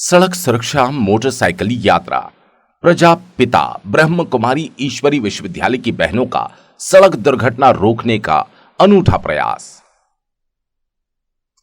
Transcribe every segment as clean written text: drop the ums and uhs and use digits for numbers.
सड़क सुरक्षा मोटरसाइकिल यात्रा। प्रजापिता ब्रह्म कुमारी ईश्वरी विश्वविद्यालय की बहनों का सड़क दुर्घटना रोकने का अनूठा प्रयास।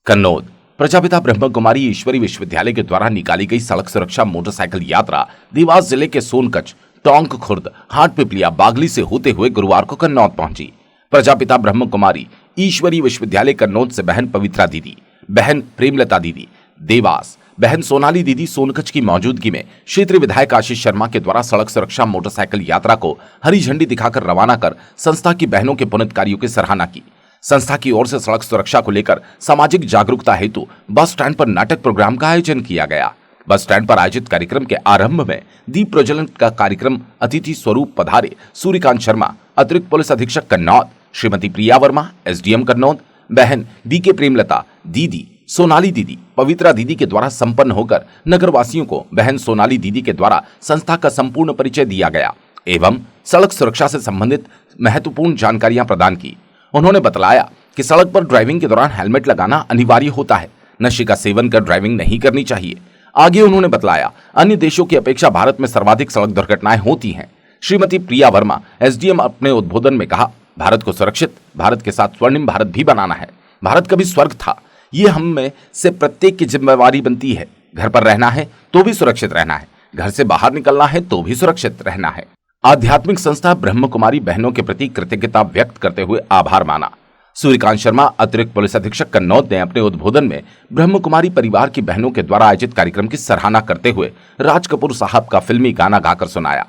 कन्नौज प्रजापिता ब्रह्म कुमारी ईश्वरी विश्वविद्यालय के द्वारा निकाली गई सड़क सुरक्षा मोटरसाइकिल यात्रा देवास जिले के सोनकच्छ, टोंक खुर्द, हाटपिपलिया, बागली से होते हुए गुरुवार को कन्नौज पहुंची। प्रजापिता ब्रह्म कुमारी ईश्वरी विश्वविद्यालय कन्नौज से बहन पवित्रा दीदी, बहन प्रेमलता दीदी देवास, बहन सोनाली दीदी सोनकच्छ की मौजूदगी में क्षेत्रीय विधायक आशीष शर्मा के द्वारा सड़क सुरक्षा मोटरसाइकिल यात्रा को हरी झंडी दिखाकर रवाना कर संस्था की बहनों के पुनीत कार्यों की सराहना की। संस्था की ओर से सड़क सुरक्षा को लेकर सामाजिक जागरूकता हेतु बस स्टैंड पर नाटक प्रोग्राम का आयोजन किया गया। बस स्टैंड पर आयोजित कार्यक्रम के आरंभ में दीप प्रज्वलन का कार्यक्रम अतिथि स्वरूप पधारे सूर्यकांत शर्मा, अतिरिक्त पुलिस अधीक्षक कन्नौज, श्रीमती प्रिया वर्मा, एसडीएम कन्नौज, बहन बीके प्रेमलता दीदी, सोनाली दीदी, पवित्रा दीदी के द्वारा संपन्न होकर नगरवासियों को बहन सोनाली दीदी के द्वारा संस्था का संपूर्ण परिचय दिया गया एवं सड़क सुरक्षा से संबंधित महत्वपूर्ण जानकारियां प्रदान की। उन्होंने बतलाया कि सड़क पर ड्राइविंग के दौरान हेलमेट लगाना अनिवार्य होता है, नशे का सेवन कर ड्राइविंग नहीं करनी चाहिए। आगे उन्होंने बतलाया अन्य देशों की अपेक्षा भारत में सर्वाधिक सड़क दुर्घटनाएं होती हैं। श्रीमती प्रिया वर्मा एसडीएम अपने उद्बोधन में कहा, भारत को सुरक्षित, भारत के साथ स्वर्णिम भारत भी बनाना है। भारत कभी स्वर्ग था, ये हम में से प्रत्येक की जिम्मेवारी बनती है। घर पर रहना है तो भी सुरक्षित रहना है, घर से बाहर निकलना है तो भी सुरक्षित रहना है। आध्यात्मिक संस्था ब्रह्म कुमारी बहनों के प्रति कृतज्ञता व्यक्त करते हुए आभार माना। सूर्यकांत शर्मा, अतिरिक्त पुलिस अधीक्षक कन्नौज ने अपने उद्बोधन में ब्रह्म कुमारी परिवार की बहनों के द्वारा आयोजित कार्यक्रम की सराहना करते हुए राज कपूर साहब का फिल्मी गाना गाकर सुनाया।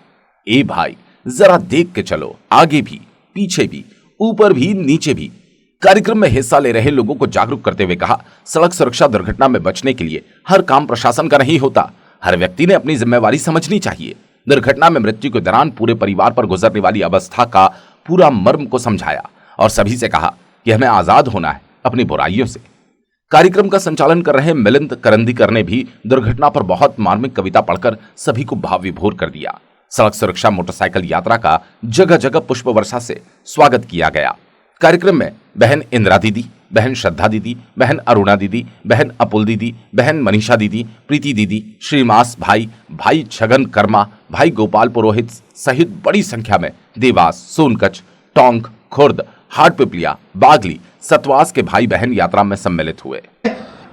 ए भाई जरा देख के चलो, आगे भी, पीछे भी, ऊपर भी, नीचे भी। कार्यक्रम में हिस्सा ले रहे लोगों को जागरूक करते हुए कहा, सड़क सुरक्षा दुर्घटना में बचने के लिए हर काम प्रशासन का नहीं होता, हर व्यक्ति ने अपनी जिम्मेवारी समझनी चाहिए। दुर्घटना में मृत्यु के दौरान पूरे परिवार पर गुजरने वाली अवस्था का पूरा मर्म को समझाया और सभी से कहा कि हमें आजाद होना है अपनी बुराइयों से। कार्यक्रम का संचालन कर रहे मिलिंद करंदीकर ने भी दुर्घटना पर बहुत मार्मिक कविता पढ़कर सभी को भाव विभोर कर दिया। सड़क सुरक्षा मोटरसाइकिल यात्रा का जगह जगह पुष्प वर्षा से स्वागत किया गया। कार्यक्रम में बहन इंदिरा दीदी, बहन श्रद्धा दीदी, बहन अरुणा दीदी, बहन अपुल दीदी, बहन मनीषा दीदी, प्रीति दीदी, श्रीमास भाई, भाई छगन कर्मा, भाई गोपाल पुरोहित सहित बड़ी संख्या में देवास, सोनकच्छ, टोंक खुर्द, हाटपिपलिया, बागली, सतवास के भाई बहन यात्रा में सम्मिलित हुए।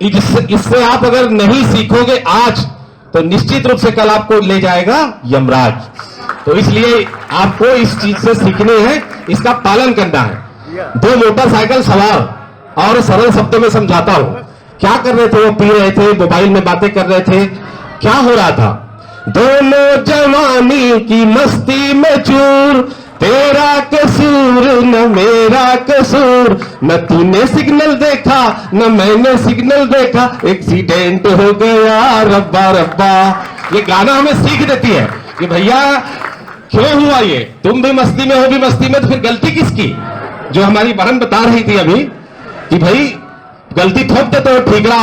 इससे आप अगर नहीं सीखोगे आज तो निश्चित रूप से कल आपको ले जाएगा यमराज। तो इसलिए आपको इस चीज से सीखनी है, इसका पालन करना है। दो मोटरसाइकिल सवार, और सरल शब्दों में समझाता हूं, क्या कर रहे थे? वो पी रहे थे, मोबाइल में बातें कर रहे थे। क्या हो रहा था? दोनों जवानी की मस्ती में चूर, तेरा कसूर न मेरा कसूर, न तूने सिग्नल देखा न मैंने सिग्नल देखा, एक्सीडेंट हो गया रब्बा रब्बा। ये गाना हमें सीख देती है कि भैया क्यों हुआ ये, तुम भी मस्ती में हो, भी मस्ती में, तो फिर गलती किसकी? जो हमारी बहन बता रही थी अभी कि भाई गलती ठोक देते हो ठीकरा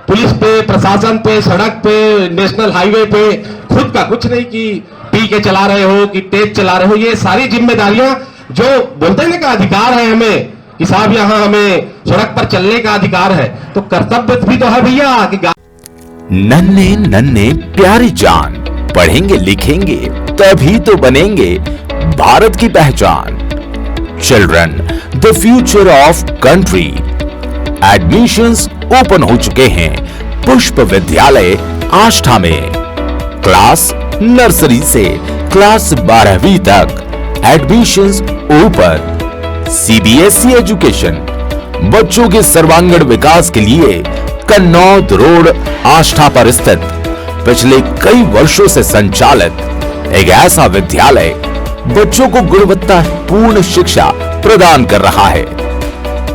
पुलिस पे, प्रशासन पे, सड़क पे, नेशनल हाईवे पे, खुद का कुछ नहीं कि पी के चला रहे हो कि तेज चला रहे हो। ये सारी जिम्मेदारियां जो बोलते हैं ना का अधिकार है हमें कि साहब यहां हमें सड़क पर चलने का अधिकार है, तो कर्तव्य भी तो है भैया कि नन्हे नन्हे प्यारी जान, पढ़ेंगे लिखेंगे तभी तो बनेंगे भारत की पहचान। Children the future of country. Admissions open हो चुके हैं पुष्प विद्यालय आष्ठा में। क्लास नर्सरी से क्लास 12वीं तक एडमिशंस ओपन। सीबीएसई एजुकेशन, बच्चों के सर्वांगीण विकास के लिए कन्नौज रोड आष्ठा पर स्थित पिछले कई वर्षों से संचालित एक ऐसा विद्यालय बच्चों को गुणवत्तापूर्ण शिक्षा प्रदान कर रहा है।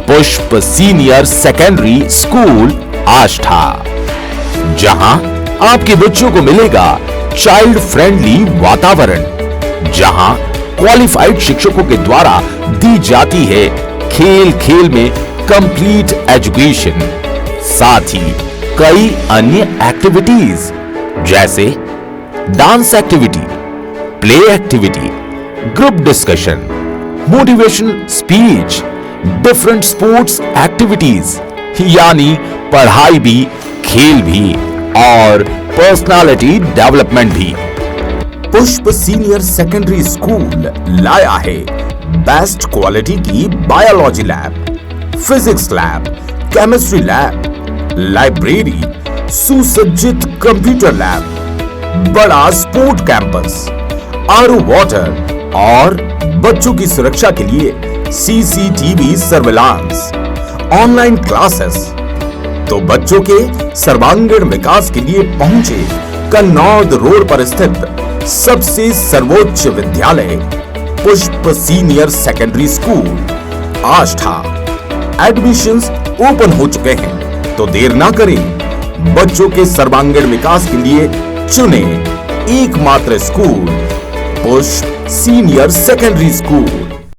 पुष्प सीनियर सेकेंडरी स्कूल आष्ठा, जहां आपके बच्चों को मिलेगा चाइल्ड फ्रेंडली वातावरण, जहां क्वालिफाइड शिक्षकों के द्वारा दी जाती है खेल खेल में कंप्लीट एजुकेशन, साथ ही कई अन्य एक्टिविटीज जैसे dance activity, play activity, group discussion, motivation speech, different sports activities, यानी पढ़ाई भी, खेल भी और पर्सनालिटी डेवलपमेंट भी। पुष्प सीनियर सेकेंडरी स्कूल लाया है बेस्ट क्वालिटी की biology lab, physics lab, chemistry lab, library, सुसज्जित कंप्यूटर लैब, बड़ा स्पोर्ट कैंपस, आरओ वाटर और बच्चों की सुरक्षा के लिए सीसीटीवी सर्विलांस, ऑनलाइन क्लासेस। तो बच्चों के सर्वांगीण विकास के लिए पहुंचे कन्नौद रोड पर स्थित सबसे सर्वोच्च विद्यालय Pushp senior secondary school Ashta. Admissions open हो चुके हैं, तो देर ना करें। बच्चों के सर्वांगीण विकास के लिए चुने एकमात्र स्कूल पुष्प सीनियर सेकेंडरी स्कूल।